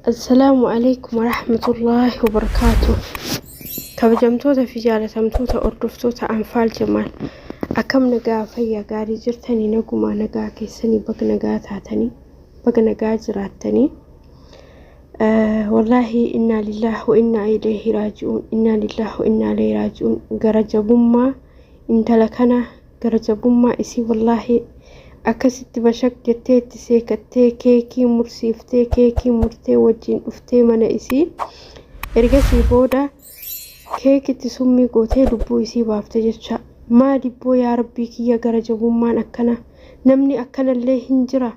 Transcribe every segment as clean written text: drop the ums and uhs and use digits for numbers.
السلام عليكم ورحمة الله وبركاته. كبجمتوتا في جالة تمتوتا أردفتوتا أنفال جمال أكم نقا فيا قاري جرتني نقوما نقا كيساني بق نقا تاتني بق نقا جراتني. والله إنا لله وإنا إليه راجعون إنا لله وإنا إليه راجعون. قرجبما انت لكنا قرجبما إسي والله أكست بشك جتت سيكتة كيكي مرسيفتة كيكي مرتة وجين أفتة من إسي إرجسي بودا كيكي تسمي قوتي دبو إسي بافتة جتشا ما دبو يا ربي كي يا قرجبما أكنا نمني أكنا اللي هنجرا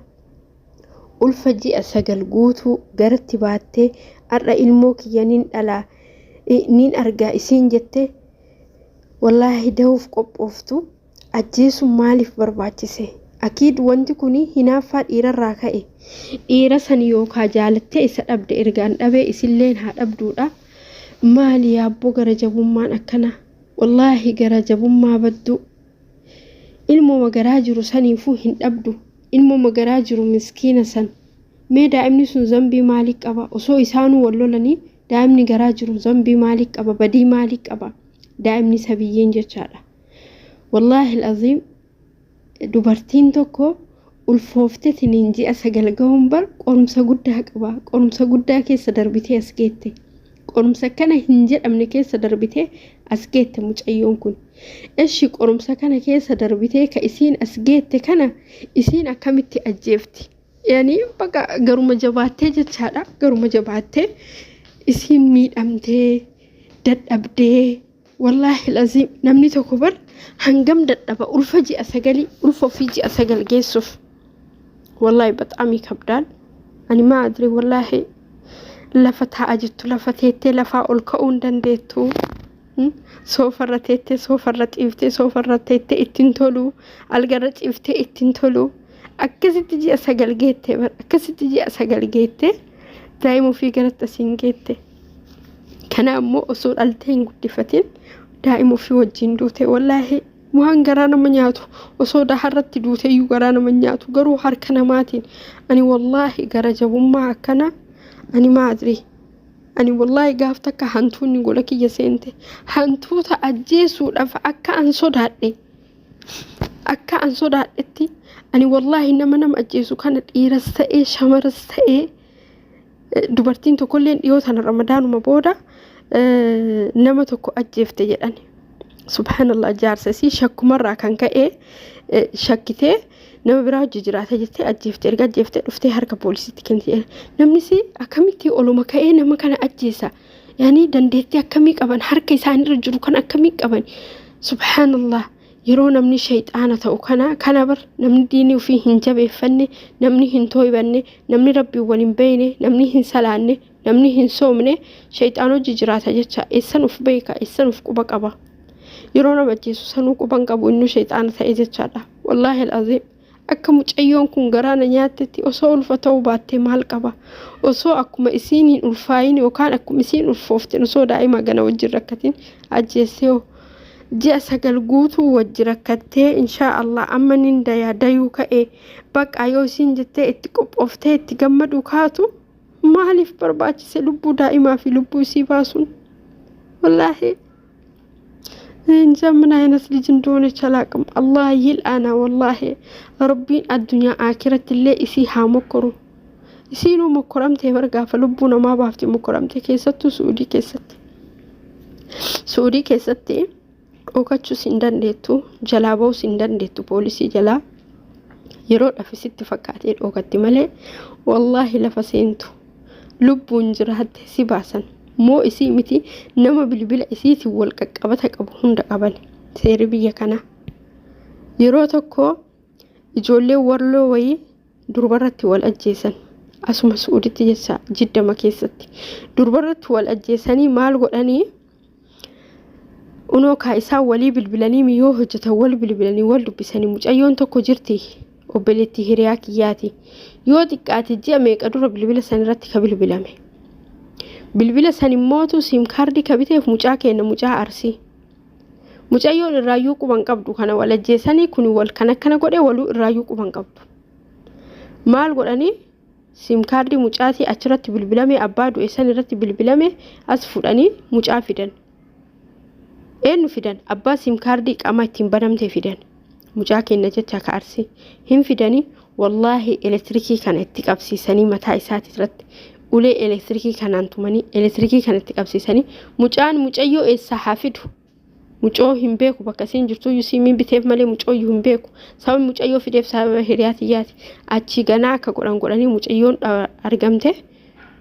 الفجي أسجل قوتو قرت باتة أرى الموك ينين ألا نين أرجع إسين جتة والله دوف قب أفتو أجيسو مالف برباتيسه. أكيد وانتي كوني هنا فات إيرا راكاي إيرا سنيوكا جالتة إسا أبدا إرغان أبي إسلين هاد أبدودا مالي يابو غرجبومان أكنا والله غرجبوما بدو إلمو مغراجرو سنيفو هند أبدو إلمو مغراجرو مسكينة سن مي دائمني سن زنبي مالك أبا وسو إسانو واللولاني دائمني غراجرو زنبي مالك أبا بدي مالك أبا دائمني سبيين جتشالا. والله العظيم dubartiin tokko ulfooftee tininji asagal ga'uun bar qorumsa guddaa qaba. Qorumsa guddaa keessa darbitee as geette. Qorumsa kana hin jedhamne keessa darbitee as geette mucayyoon kun. Eshi qorumsa kana keessa darbitee ka isiin as geette kana isiin akkamitti ajjeefti? Yani baga garuma jabaattee jechaadha. Garuma jabaattee isiin miidhamtee dadhabdee wallahi lazim namni tokko bar هنقم دبا ألفجي أسجلي ألفوفيجي أسجل جيسوف والله بطعمي كبدان أنا ما أدري والله لفتها أجت لفتيت لفا الكون دنديتو سوفرتيت سوفرت إفتي سوفرتيت إتنتولو الجرت إفتي إتنتولو أكسي تجي أسجل جيت أكسي تجي أسجل جيت دايمو في جرت أسين جيت كان أمو أصول ألتين قد فتين دائما في وجين دوتي والله مهان قرانا منياتو وصودا حرت دوتي يو قرانا منياتو قرو حركنا ماتين أني والله قرجبو ما كنا أني ما أدري أني والله قافتك هانتوني قولك يا سينتي هانتو تأجيسو لفا أكا أنصدادي أكا أنصدادتي أني والله إنما نم أجيسو كانت إيرستئي شمرستئي دوبرتين تقولين يوتنا رمضان مبودا nama tokko ajjeefte jedhani subhanallah jaarsasi shakku marraa kan ka'e shakkite nama biraa hojii jiraata jettee ajjeefte erga ajjeefte dhuftee harka poolisiitti kennite namni si akkamitti oluma ka'ee nama kana ajjeesa yani dandeetti akkamii qaban harka isaanirra jiru kan akkamii qaban subhanallah yeroo namni shayxaana ta'u kana bar namni diinii ofii hin jabeeffanne namni hin tooybanne namni rabbii waliin beeyne namni hin salaanne namni hin soomne shayxaan hojii jiraata jecha eessan uf beeka eessan uf quba qaba yeroo nama ajjeesu sanuu quban qabu inni shayxaana ta'e jechaadha. Wallahi alazim akka mucayyoon kun garaana nyaatetti osoo ulfa ta'uu baattee maal qaba osoo akkuma isiin hin ulfaayin yookaan akkuma isiin ulfoofte osoo daa'ima gana wajjin rakkatin ajjeessee ji'a sagal guutuu wajji rakkattee inshaa Allah amma nin dayuu ka'e baqa yoo isiin jettee itti qophooftee itti gammadu kaatu مالف برباچ سے لبو دائما في لبو سي باسون والله إن زمنا نسل جندون شلاكم الله يلأنا والله ربي الدنيا آخرة اللي إسيها مكرو إسينو مكرمته برقا فلبونا ما بافتي مكرمته كيستو سودي كيستي وكاتشو سندان ديتو جلابو سندان ديتو بوليسي جلا يرو لفسيت فكاتين وكاتي مالي والله لفسينتو لبون جرهد سباسن مو إسي متي نما بالبلا إسيتي والقبتك أبو هند قبل سيربية كنا يروتكو يجولي ورلو وي دربرتي والأجيسن أسو مسؤولي تجسا جدا ما كيستي دربرتي والأجيساني مال قلاني أنو كايسا ولي بالبلاني ميو هجتا ولي بالبلاني والدو بساني مجأيون تكو جرتي وبلتي هرياكياتي يودك أتجي ميك أدور بالبلا سنرتي كبالبلامي بالبلا سني موتو سيم كاردي كبيته في مجاكي إن مجا أرسي مجايون الرايوكو بانقبدو كان ولا جيساني كوني والكنا كنا قولي ولو الرايوكو بانقبدو مال قولاني sim kaardii mucaatii achirratti bilbilame abbaa du'e san irratti bilbilame as fudhanii mucaa fidan eenyu fidan abbaa sim kaardii qaama ittiin banamte fidan mucaa kenna jecha ka arsi hin fidanii wallahi elektirikii kana itti qabsiisanii mataa isaati irratti ulee elektirikii kanaan tumanii elektirikii kana itti qabsiisanii mucayyoo eessa hafidu mucoo hin beeku bakka siin jirtu yusiimiin biteef malee mucoo hin beeku sabab mucayyoo fideef sababa hiriyaatiyaati achi ganaa akka godhanii mucayyoon argamte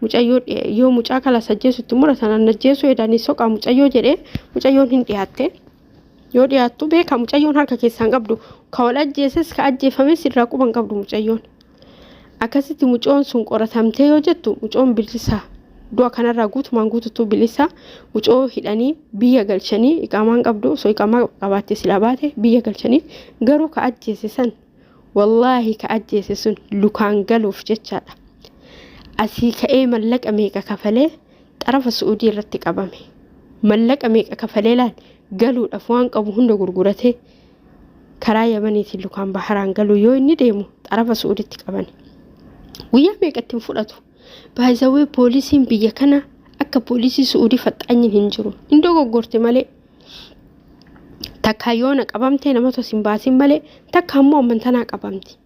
mucayyoo yoo mucaa kala sajjeesutti muratan najjeesuu edanii soqa mucayyoo jedhee mucayyoon hin dhiyaatte yoo dhiyaattu beeka mucayyoon harka keessaan qabdu ka wal ajjeeses ka ajjeefames irraa quban qabdu mucayyoon akkasitti mucoon sun qoratamtee yoo jettu mucoon bilisa du'a kanarraa guutumaan guututu bilisa mucoo hidhanii biyya galchanii iqaamaan qabdu soo iqaamaa qabaatte silaa baate biyya galchanii garuu ka ajjeesisan wallaahi ka ajjeesisun lukaan galuuf jechaadha asii ka'ee mallaqa meeqa kafalee xarafa Suudii irratti qabame mallaqa meeqa kafalee laal galuudhaaf waan qabu hunda gurguratee karaa Yamaniitiin lukaan baharaan galuu yoo inni deemu xarafa Suudiitti qabani guyyaa meeqatti fudhatu baay'isawee poolisiin biyya kana akka poolisii Suudii faxaanyin hin jiru indoo goggorte malee takka yoona qabamtee nama tosin baasin malee takka ammoo amantanaa qabamti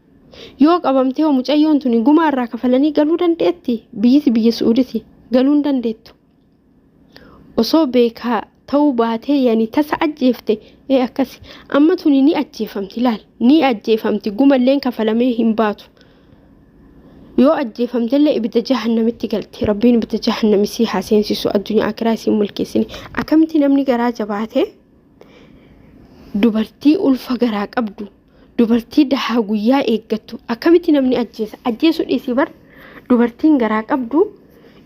yoo qabamtee oo mucayyoon tuni gumaa irraa kafalanii galuu dandeetti biyya Suudiiti galuu hin dandeettu osoo beekaa ta'uu baatee yani tasa ajjeefte akkasi amma tuni ni ajjeefamti laal ni ajjeefamti gumalleen kafalamee hin baatu yoo ajjeefamtellee ibidda jahannamitti galte rabbiin ibidda jahannamisii haseensisu addunyaa akiraa isin mulkeessini akkamti namni garaa jabaate dubartii ulfa garaa qabdu dubartii dahaa guyyaa eeggattu akkamti namni ajjeesu dhiisii bar dubartiin garaa qabdu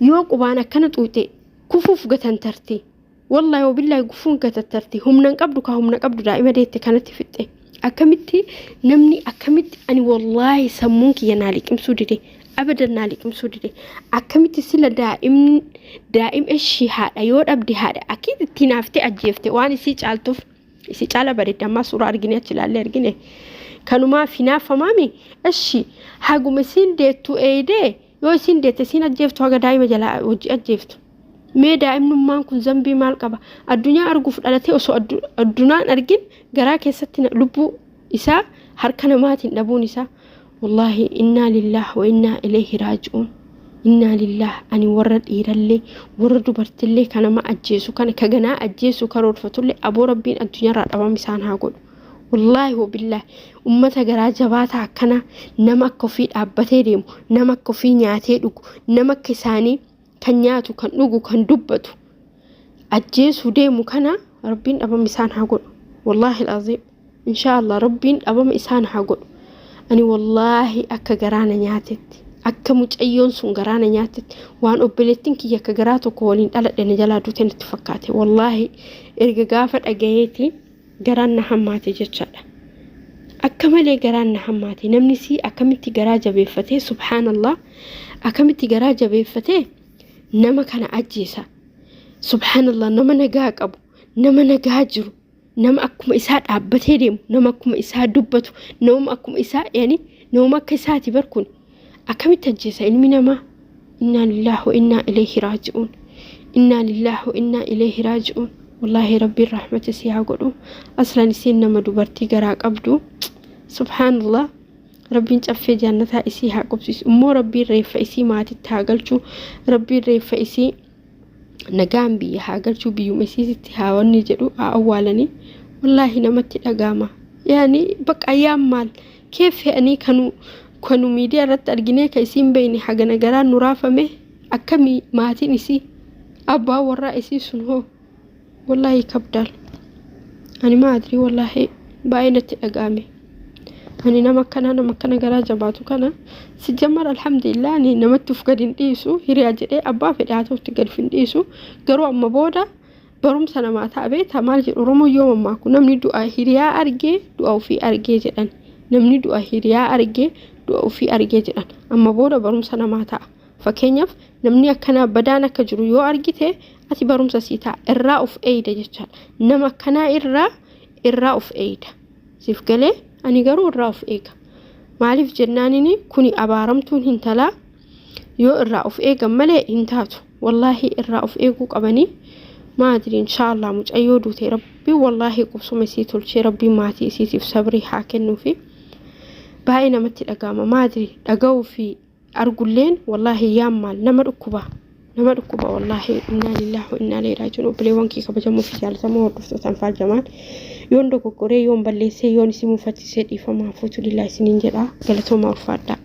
yoo qubaan akkana xuuxe kufuuf gatantarti wallahi wabillahi gufuun gatantarti humnan qabdu ka humna qabdu daa'ima deette kanatti fixxe akkamti namni akkamti ani wallahi sammuun kiyya naaliqimsuu dide abadan naaliqimsuu dide akkamti sila daa'im ishii haadha yoo dhabde haadha akiid itti naaftee ajjeefte waan isii caaltuuf isii caala bareedammaa suuraa argine achi ilaalle argine kanumaa finaafamaami ishii haguma isiin deettu eeyidee yoo isiin deette isiin ajjeeftu haga daa'ima jalaa hojii ajjeeftu mee daa'imnummaan kun zambii maal qaba addunyaa arguuf dhalatee osoo addunyaan argin garaa keessatti lubbuu isaa harka namaatiin dhabuun isaa wallahi inna lillahi wa inna ilayhi raaji'uun inna lillahi ani warra dhiirallee warra dubartillee kanama ajjeesu kana kaganaa ajjeesu karoorfatullee aboo rabbiin addunyaarraa dhabam isaan haa godhu wallahi wabillahi ummata garaa jabaata akkana nama akka ofii dhaabbatee deemu nama akka ofii nyaatee dhugu nama akka isaanii kan nyaatu kan dhugu kan dubbatu ajjeesu deemu kana rabbiin dhabam isaan haa godhu wallahi alazim inshallah rabbiin dhabam isaan haa godhu ani wallahi akka garaana nyaatetti akka mucayyoon sun garaana nyaatetti waan obboleettiin kiyya akka garaa tokko waliin dhaladhe jalaa duuteen itti fakkaate wallahi erga gaafa dhagayeeti garaan na hammaate jechaadha akka malee garaan na hammaate namni si akkamitti garaa jabeeffatee subhanallah akkamitti garaa jabeeffatee nama kana ajjeesa subhanallah nama nagaa qabu nama nagaa jiru nama akkuma isaa dhaabbatee deemu nama akkuma isaa dubbatu nama akkuma isaa yani nama akka isaati barkun akkamitti ajjeesa ilmi namaa inna lillahi wa inna ilayhi raaji'uun inna lillahi wa inna ilayhi raaji'uun wallahi rabbiin rahmata siyaa godhu aslan isiin nama dubartii garaa qabdu subhanallah rabbiin caffee jannataa isii haa qobsiisu immoo rabbiin reeffa isii maatitti haa galchu rabbiin reeffa isii nagaan biyya haa galchu biyyuma isiitti haa wanni jedhu haa awwaalanii wallahi namatti dhagaama yani baqa yaammaal keef fe'anii kanu miidiyaa irratti arginee ka isiin beeyne haga nagaraan nuraafame akkami maatiin isii abbaa warraa isii sun hoo wallahi kabdal ani ma adri wallahi baay'inatti dhagaame ani nama kana garaa jabaatu kana si jammar alhamdulillah ani namatti uf gadin dhiisu hiriyaa jedhee abbaa fedhaatuutti gadfin dhiisu garuu amma booda barumsa namaa taabee tamaal jedhu oromoo yoo mammaaku namni du'a hiriyaa argee du'a ofii argee jedhan namni du'a hiriyaa argee du'a ofii argee jedhan amma booda barumsa namaa ta'a fakkeenyaaf namni akkana badaan akka jiru yoo argite ati barumsa sii ta'a irraa of eeyda jechaadha nama akkanaa irraa of eeyda siif galee ani garuu irraa of eega maaliif jennaanini kuni abaaramtuun hin talaa yoo irraa of eegan malee hin taatu wallahi irraa of eeguu qabanii ما أدري إن شاء الله مجأيود وتي ربي والله قبصو مسيتول شي ربي ماتي سيتي في صبري حاكنو في باينا متي الأقامة ما أدري أقو في أرجلين والله يامال نمر أكبا والله إنا لله وإنا إليه راجعون وبليوان كي كبجمو في جالسة ما ورفتو تنفع جمال يون دو كوري يون بليسي يون سيمو فاتي سيدي فما فوتو لله سنين جدا قالتو ما ورفادا